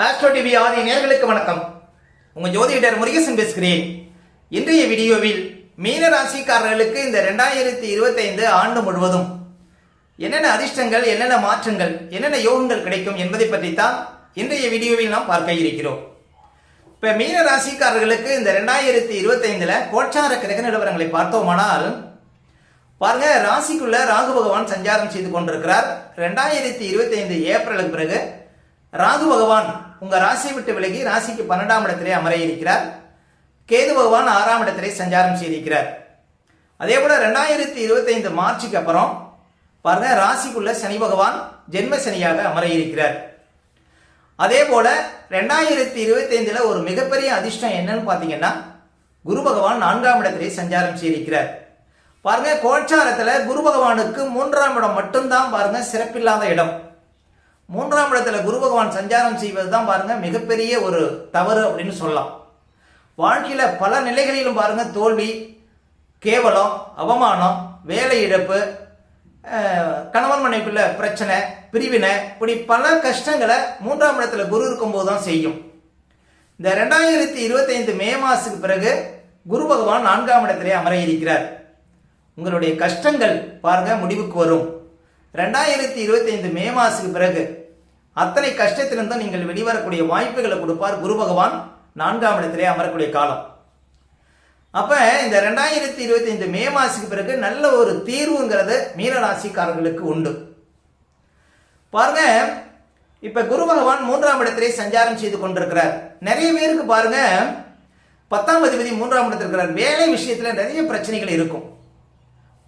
Astro TV ஆதி நேயர்களுக்கு வணக்கம். உங்க ஜோதிடர் முருகேசன் பேசுகிறேன். இன்றைய வீடியோவில் மீன ராசிக்காரர்களுக்கு இந்த 2025 ஆண்டு முழுவதும் என்னென்ன அதிர்ஷ்டங்கள், என்னென்ன மாற்றங்கள், என்னென்ன யோகங்கள் கிடைக்கும் என்பதை பற்றி தான் இன்றைய வீடியோவில் நாம் பார்க்க இருக்கிறோம். இப்ப மீன ராசிக்காரர்களுக்கு இந்த 2025 கோச்சார கிரக நிலவரங்களை பார்த்தோமானால் பாருங்க, ராசிக்குள்ள ராகு பகவான் சஞ்சாரம் செய்து கொண்டிருக்கிறார். 2025 ஏப்ரலுக்கு பிறகு ராகு பகவான் உங்க ராசியை விட்டு விலகி ராசிக்கு 12ஆம் இடத்திலே அமர இருக்கிறார். கேது பகவான் 6ஆம் இடத்திலே சஞ்சாரம் செய்திருக்கிறார். அதே போல 2025 மார்ச்சுக்கு அப்புறம் பாருங்க, ராசிக்குள்ள சனி பகவான் ஜென்ம சனியாக அமர இருக்கிறார். அதே போல 2025 ஒரு மிகப்பெரிய அதிர்ஷ்டம் என்னன்னு பாத்தீங்கன்னா, குரு பகவான் 4ஆம் இடத்திலே சஞ்சாரம் செய்திருக்கிறார். பாருங்க, கோச்சாரத்துல குரு பகவானுக்கு 3ஆம் இடம் மட்டும்தான் பாருங்க சிறப்பில்லாத இடம். 3ஆம் இடத்துல குரு பகவான் சஞ்சாரம் செய்வது தான் பாருங்க மிகப்பெரிய ஒரு தவறு அப்படின்னு சொல்லலாம். வாழ்க்கையில பல நிலைகளிலும் பாருங்க தோல்வி, கேவலம், அவமானம், வேலை இழப்பு, கணவன் மனைவிக்குள்ள பிரச்சனை, பிரிவினை, இப்படி பல கஷ்டங்களை 3ஆம் இடத்துல குரு இருக்கும் போதுதான் செய்யும். இந்த 2025 மே மாசத்துக்கு பிறகு குரு பகவான் 4ஆம் இடத்திலே அமர இருக்கிறார். உங்களுடைய கஷ்டங்கள் பாருங்க முடிவுக்கு வரும். 2025 மே மாசத்துக்கு பிறகு அத்தனை கஷ்டத்திலிருந்தும் நீங்கள் வெளிவரக்கூடிய வாய்ப்புகளை கொடுப்பார் குரு பகவான் 4ஆம் இடத்திலே அமரக்கூடிய காலம். அப்ப இந்த 2025 மே மாசத்துக்கு பிறகு நல்ல ஒரு தீர்வுங்கிறது மீனராசிக்காரர்களுக்கு உண்டு. பாருங்க, இப்ப குரு பகவான் 3ஆம் இடத்திலே சஞ்சாரம் செய்து கொண்டிருக்கிறார். நிறைய பேருக்கு பாருங்க 10ஆம் அதிபதி 3ஆம் இடத்தில் இருக்கிறார். வேலை விஷயத்துல நிறைய பிரச்சனைகள் இருக்கும்.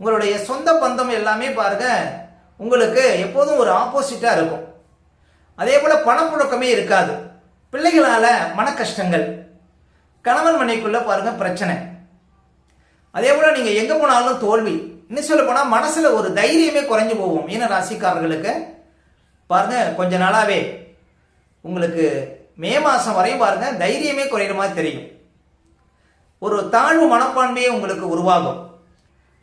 உங்களுடைய சொந்த பந்தம் எல்லாமே பாருங்க உங்களுக்கு எப்போதும் ஒரு ஆப்போசிட்டா இருக்கும். அதே போல பணப்புழக்கமே இருக்காது. பிள்ளைகளால மன கஷ்டங்கள், கணவன் மனைவிக்குள்ள பாருங்க பிரச்சனை. அதே போல நீங்க எங்க போனாலும் தோல்வி. இன்னும் சொல்ல போனா மனசுல ஒரு தைரியமே குறைஞ்சு போகும். மீன ராசிக்காரர்களுக்கு பாருங்க கொஞ்ச நாளாவே உங்களுக்கு மே மாசம் வரையும் பாருங்க தைரியமே குறையிற மாதிரி தெரியும். ஒரு தாழ்வு மனப்பான்மையே உங்களுக்கு உருவாகும்.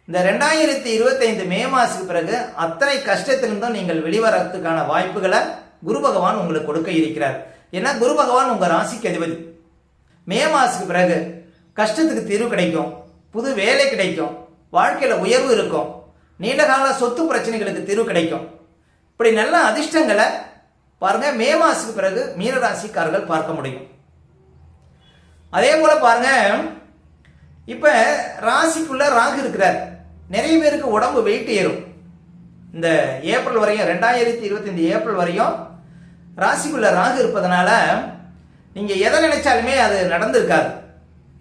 இந்த 2025 மே மாசத்துக்கு பிறகு அத்தனை கஷ்டத்திலிருந்தும் நீங்கள் வெளிவரத்துக்கான வாய்ப்புகளை குரு பகவான் உங்களுக்கு கொடுக்க இருக்கிறார். ஏன்னா குரு பகவான் உங்க ராசிக்கு அதிபதி. மே மாசத்துக்கு பிறகு கஷ்டத்துக்கு தீர்வு கிடைக்கும், புது வேலை கிடைக்கும், வாழ்க்கையில உயர்வு இருக்கும், நீண்டகால சொத்து பிரச்சனைகளுக்கு தீர்வு கிடைக்கும். இப்படி நல்ல அதிர்ஷ்டங்களை பாருங்க மே மாசத்துக்கு பிறகு மீனராசிக்காரர்கள் பார்க்க முடியும். அதே போல பாருங்க, இப்ப ராசிக்குள்ள ராகு இருக்கிறார். நிறைய பேருக்கு உடம்பு வெயிட் ஏறும். இந்த ஏப்ரல் வரையும் 2025 ஏப்ரல் வரையும் ராசிக்குள்ள ராகு இருப்பதனால நீங்க எதை நினைச்சாலுமே அது நடந்திருக்காது.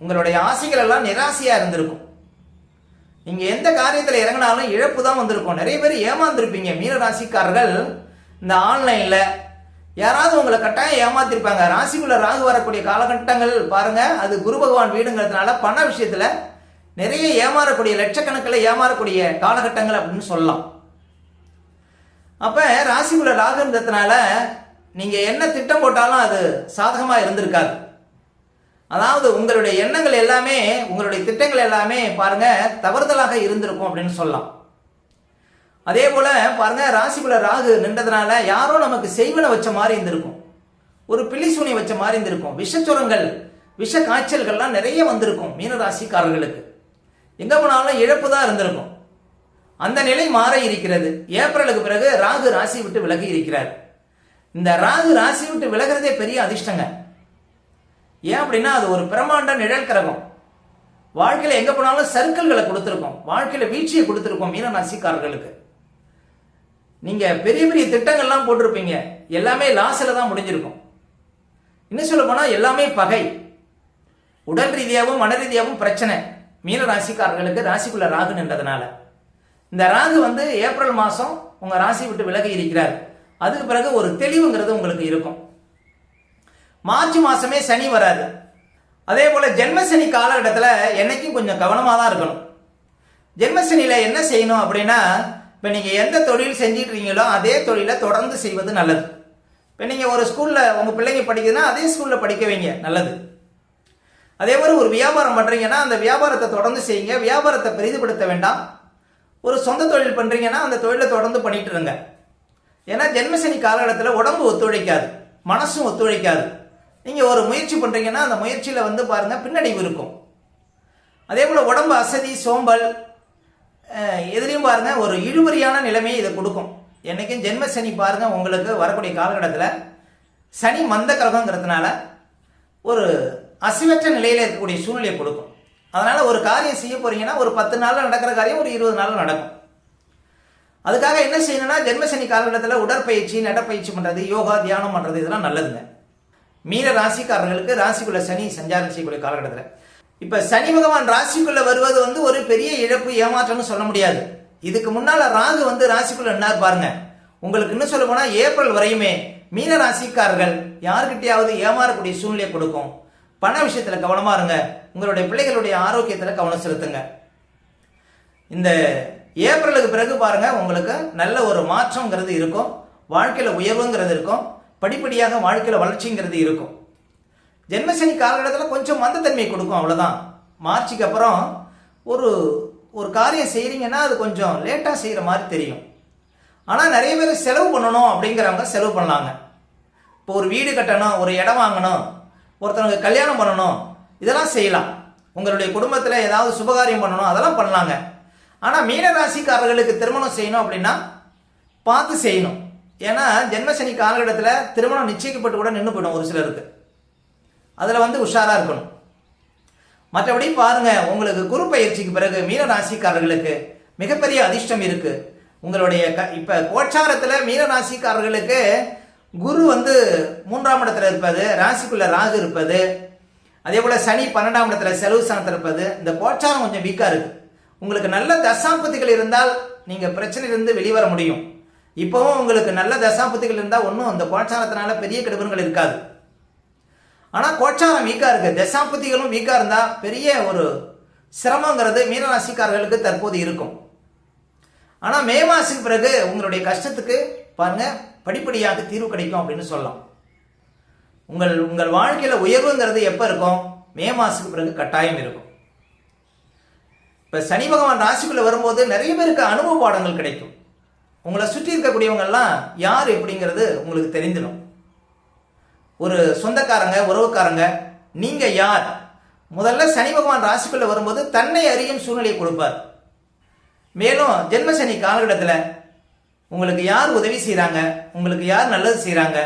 உங்களுடைய ஆசைகள் எல்லாம் நிராசையா இருந்திருக்கும். நீங்க எந்த காரியத்தில் இறங்கினாலும் இழப்பு தான் வந்திருக்கும். நிறைய பேர் ஏமாந்துருப்பீங்க. மீன ராசிக்காரர்கள் இந்த ஆன்லைன்ல யாராவது உங்களை கட்டாயம் ஏமாத்திருப்பாங்க. ராசிக்குள்ள ராகு வரக்கூடிய காலகட்டங்கள் பாருங்க, அது குரு பகவான் வீடுங்கிறதுனால பண விஷயத்துல நிறைய ஏமாறக்கூடிய, லட்சக்கணக்கில் ஏமாறக்கூடிய காலகட்டங்கள் அப்படின்னு சொல்லலாம். அப்ப ராசிக்குள்ள ராகுன்றதுனால நீங்க என்ன திட்டம் போட்டாலும் அது சாதகமா இருந்திருக்காது. அதாவது உங்களுடைய எண்ணங்கள் எல்லாமே, உங்களுடைய திட்டங்கள் எல்லாமே பாருங்க தவறுதலாக இருந்திருக்கும் அப்படின்னு சொல்லலாம். அதே போல பாருங்க, ராசிக்குள்ள ராகு நின்றதுனால யாரோ நமக்கு செய்வன வச்ச மாதிரி இருந்திருக்கும், ஒரு பில்லி சூனி வச்ச மாதிரி இருந்திருக்கும், விஷச்சுரங்கள், விஷ காய்ச்சல்கள்லாம் நிறைய வந்திருக்கும். மீனராசிக்காரர்களுக்கு எங்க போனாலும் இழப்பு தான் இருந்திருக்கும். அந்த நிலை மாற இருக்கிறது. ஏப்ரலுக்கு பிறகு ராகு ராசி விட்டு விலகி இருக்கிறார். இந்த ராகு ராசி விட்டு விலகிறதே பெரிய அதிர்ஷ்டங்க. ஏன் அப்படின்னா அது ஒரு பிரமாண்ட நிழல் கிரகம். வாழ்க்கையில எங்க போனாலும் சர்க்கிள்களை கொடுத்திருக்கோம், வாழ்க்கையில வீழ்ச்சியை கொடுத்திருக்கோம். மீனராசிக்காரர்களுக்கு நீங்க பெரிய பெரிய திட்டங்கள்லாம் போட்டிருப்பீங்க, எல்லாமே லாஸ்ல தான் முடிஞ்சிருக்கும். இன்னும் சொல்ல போனா எல்லாமே பகை, உடல் ரீதியாகவும் மன ரீதியாகவும் பிரச்சனை. மீன ராசிக்காரர்களுக்கு ராசிக்குள்ள ராகு நின்றதுனால இந்த ராகு ஏப்ரல் மாசம் உங்க ராசி விட்டு விலகி இருக்கிறார். அதுக்கு பிறகு ஒரு தெளிவுங்கிறது உங்களுக்கு இருக்கும். மார்ச் மாசமே சனி வராது. அதே போல ஜென்மசனி காலகட்டத்தில் என்னைக்கும் கொஞ்சம் கவனமா தான் இருக்கணும். ஜென்மசனியில என்ன செய்யணும் அப்படின்னா, இப்ப நீங்க எந்த தொழில் செஞ்சிட்டு இருக்கீங்களோ அதே தொழிலை தொடர்ந்து செய்வது நல்லது. இப்ப நீங்க ஒரு ஸ்கூல்ல உங்க பிள்ளைங்க படிக்குதுன்னா அதே ஸ்கூல்ல படிக்க வைங்க, நல்லது. அதே மாதிரி ஒரு வியாபாரம் பண்றீங்கன்னா அந்த வியாபாரத்தை தொடர்ந்து செய்யுங்க, வியாபாரத்தை பெரிதுபடுத்த வேண்டாம். ஒரு சொந்த தொழில் பண்றீங்கன்னா அந்த தொழிலை தொடர்ந்து பண்ணிட்டு இருங்க. ஏன்னா ஜென்மசனி காலகட்டத்தில் உடம்பு ஒத்துழைக்காது. மனசும் ஒத்துழைக்காது. நீங்கள் ஒரு முயற்சி பண்ணுறீங்கன்னா அந்த முயற்சியில் வந்து பாருங்கள் பின்னடைவு இருக்கும். அதே போல் உடம்பு அசதி, சோம்பல், எதுலேயும் பாருங்கள் ஒரு இழுபறியான நிலைமையை இதை கொடுக்கும். என்றைக்கும் ஜென்ம சனி பாருங்கள் உங்களுக்கு வரக்கூடிய காலகட்டத்தில் சனி மந்த கிரகங்கிறதுனால ஒரு அசைவற்ற நிலையில் இருக்கக்கூடிய சூழ்நிலையை கொடுக்கும். அதனால் ஒரு காரியம் செய்ய போகிறீங்கன்னா ஒரு 10 நாளில் நடக்கிற காரியம் ஒரு 20 நாளில் நடக்கும். அதுக்காக என்ன செய்யணும்னா ஜென்மசனி காலகட்டத்தில் உடற்பயிற்சி, நடப்பயிற்சி பண்ணுறது, யோகா, தியானம் பண்ணுறது இதெல்லாம் நல்லதுங்க. மீன ராசிக்காரர்களுக்கு ராசிக்குள்ள சனி சஞ்சாரம் செய்யக்கூடிய காலகட்டத்தில் இப்போ சனி பகவான் ராசிக்குள்ள வருவது வந்து ஒரு பெரிய இழப்பு, ஏமாற்றம்னு சொல்ல முடியாது. இதுக்கு முன்னால் ராகு வந்து ராசிக்குள்ள என்னார் பாருங்க. உங்களுக்கு இன்னும் சொல்ல போனால் ஏப்ரல் வரையுமே மீன ராசிக்காரர்கள் யாருக்கிட்டையாவது ஏமாறக்கூடிய சூழ்நிலையை கொடுக்கும். பண விஷயத்தில் கவனமா இருங்க. உங்களுடைய பிள்ளைகளுடைய ஆரோக்கியத்தில் கவனம் செலுத்துங்க. இந்த ஏப்ரலுக்கு பிறகு பாருங்க உங்களுக்கு நல்ல ஒரு மாற்றம்ங்கிறது இருக்கும். வாழ்க்கையில் உயர்வுங்கிறது இருக்கும். படிப்படியாக வாழ்க்கையில் வளர்ச்சிங்கிறது இருக்கும். ஜென்மசனி காலகட்டத்தில் கொஞ்சம் மந்தத்தன்மையை கொடுக்கும், அவ்வளோதான். மார்ச்சுக்கு அப்புறம் ஒரு காரியம் செய்கிறீங்கன்னா அது கொஞ்சம் லேட்டாக செய்கிற மாதிரி தெரியும். ஆனால் நிறைய பேர் செலவு பண்ணணும் அப்படிங்கிறவங்க செலவு பண்ணலாங்க. இப்போ ஒரு வீடு கட்டணும், ஒரு இடம் வாங்கணும், ஒருத்தவங்க கல்யாணம் பண்ணணும், இதெல்லாம் செய்யலாம். உங்களுடைய குடும்பத்தில் ஏதாவது சுபகாரியம் பண்ணணும், அதெல்லாம் பண்ணலாங்க. ஆனால் மீனராசிக்காரர்களுக்கு திருமணம் செய்யணும் அப்படின்னா பார்த்து செய்யணும். ஏன்னா ஜென்மசனி காலகட்டத்தில் திருமணம் நிச்சயிக்கப்பட்டு கூட நின்று போயிடும் ஒரு சிலருக்கு. அதில் வந்து உஷாராக இருக்கணும். மற்றபடி பாருங்க, உங்களுக்கு குரு பயிற்சிக்கு பிறகு மீனராசிக்காரர்களுக்கு மிகப்பெரிய அதிர்ஷ்டம் இருக்கு. உங்களுடைய இப்போ கோச்சாரத்தில் மீனராசிக்காரர்களுக்கு குரு வந்து 3ஆம் இடத்துல இருப்பது, ராசிக்குள்ள ராகு இருப்பது, அதே போல சனி 12ஆம் இடத்துல செலவு ஸ்தானத்தில் இருப்பது, இந்த கோச்சாரம் கொஞ்சம் வீக்காக இருக்கு. உங்களுக்கு நல்ல தசாபதிகள் இருந்தால் நீங்க பிரச்சனையிலிருந்து வெளிவர முடியும். இப்பவும் உங்களுக்கு நல்ல தசாபதிகள் இருந்தால் ஒன்றும் அந்த கோச்சாரத்தினால பெரிய கெடுபல்கள் இருக்காது. ஆனால் கோச்சாரம் வீக்கா இருக்கு, தசாபதிகளும் வீக்கா இருந்தா பெரிய ஒரு சிரமங்கிறது மீனராசிக்காரர்களுக்கு தற்போது இருக்கும். ஆனால் மே மாசத்துக்கு பிறகு உங்களுடைய கஷ்டத்துக்கு பாருங்க படிப்படியாக தீர்வு கிடைக்கும் அப்படின்னு சொல்லலாம். உங்கள் வாழ்க்கையில உயர்வுங்கிறது எப்ப இருக்கும்? மே மாசத்துக்கு பிறகு கட்டாயம் இருக்கும். இப்ப சனி பகவான் ராசிக்குள்ள வரும்போது நிறைய பேருக்கு அனுபவ பாடங்கள் கிடைக்கும். உங்களை சுற்றி இருக்கக்கூடியவங்க எல்லாம் யார் எப்படிங்கிறது உங்களுக்கு தெரிந்துடும். ஒரு சொந்தக்காரங்க, உறவுக்காரங்க, நீங்க யார்? முதல்ல சனி பகவான் ராசிக்குள்ள வரும்போது தன்னை அறியும் சூழ்நிலையை கொடுப்பார். மேலும் ஜென்மசனி காலகட்டத்தில் உங்களுக்கு யார் உதவி செய்கிறாங்க, உங்களுக்கு யார் நல்லது செய்கிறாங்க,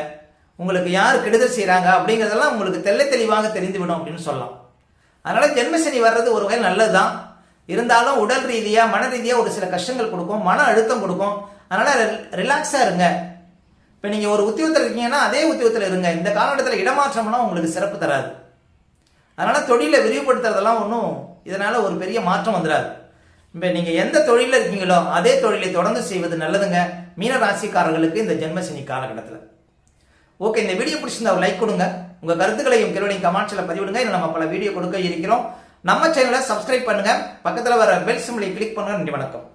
உங்களுக்கு யார் கெடுதல் செய்கிறாங்க அப்படிங்கிறதெல்லாம் உங்களுக்கு தெள்ள தெளிவாக தெரிந்துவிடும் அப்படின்னு சொல்லலாம். அதனால ஜென்மசனி வர்றது ஒரு வகையில் நல்லது தான். இருந்தாலும் உடல் ரீதியாக, மன ரீதியாக ஒரு சில கஷ்டங்கள் கொடுக்கும், மன அழுத்தம் கொடுக்கும். அதனால ரிலாக்ஸாக இருங்க. இப்போ நீங்கள் ஒரு உத்தியோகத்தில் இருக்கீங்கன்னா அதே உத்தியோகத்தில் இருங்க. இந்த காலகட்டத்தில் இடமாற்றம்னா உங்களுக்கு சிறப்பு தராது. அதனால தொழிலை விரிவுபடுத்துறதெல்லாம் ஒன்றும் இதனால ஒரு பெரிய மாற்றம் வந்துடாது. இப்போ நீங்கள் எந்த தொழிலில் இருக்கீங்களோ அதே தொழிலை தொடர்ந்து செய்வது நல்லதுங்க மீன ராசிக்காரர்களுக்கு இந்த ஜென்மசனி காலகட்டத்தில். ஓகே, இந்த வீடியோ பிடிச்சிருந்தா ஒரு லைக் கொடுங்க. உங்கள் கருத்துக்களையும் கேள்வியும் கமெண்ட்ஸில் பதிவிடுங்க. இன்னும் நம்ம பல வீடியோ கொடுக்க இருக்கிறோம். நம்ம சேனலை சப்ஸ்கிரைப் பண்ணுங்க, பக்கத்தில் வர பெல் சிம்பலை கிளிக் பண்ணுங்க. நன்றி, வணக்கம்.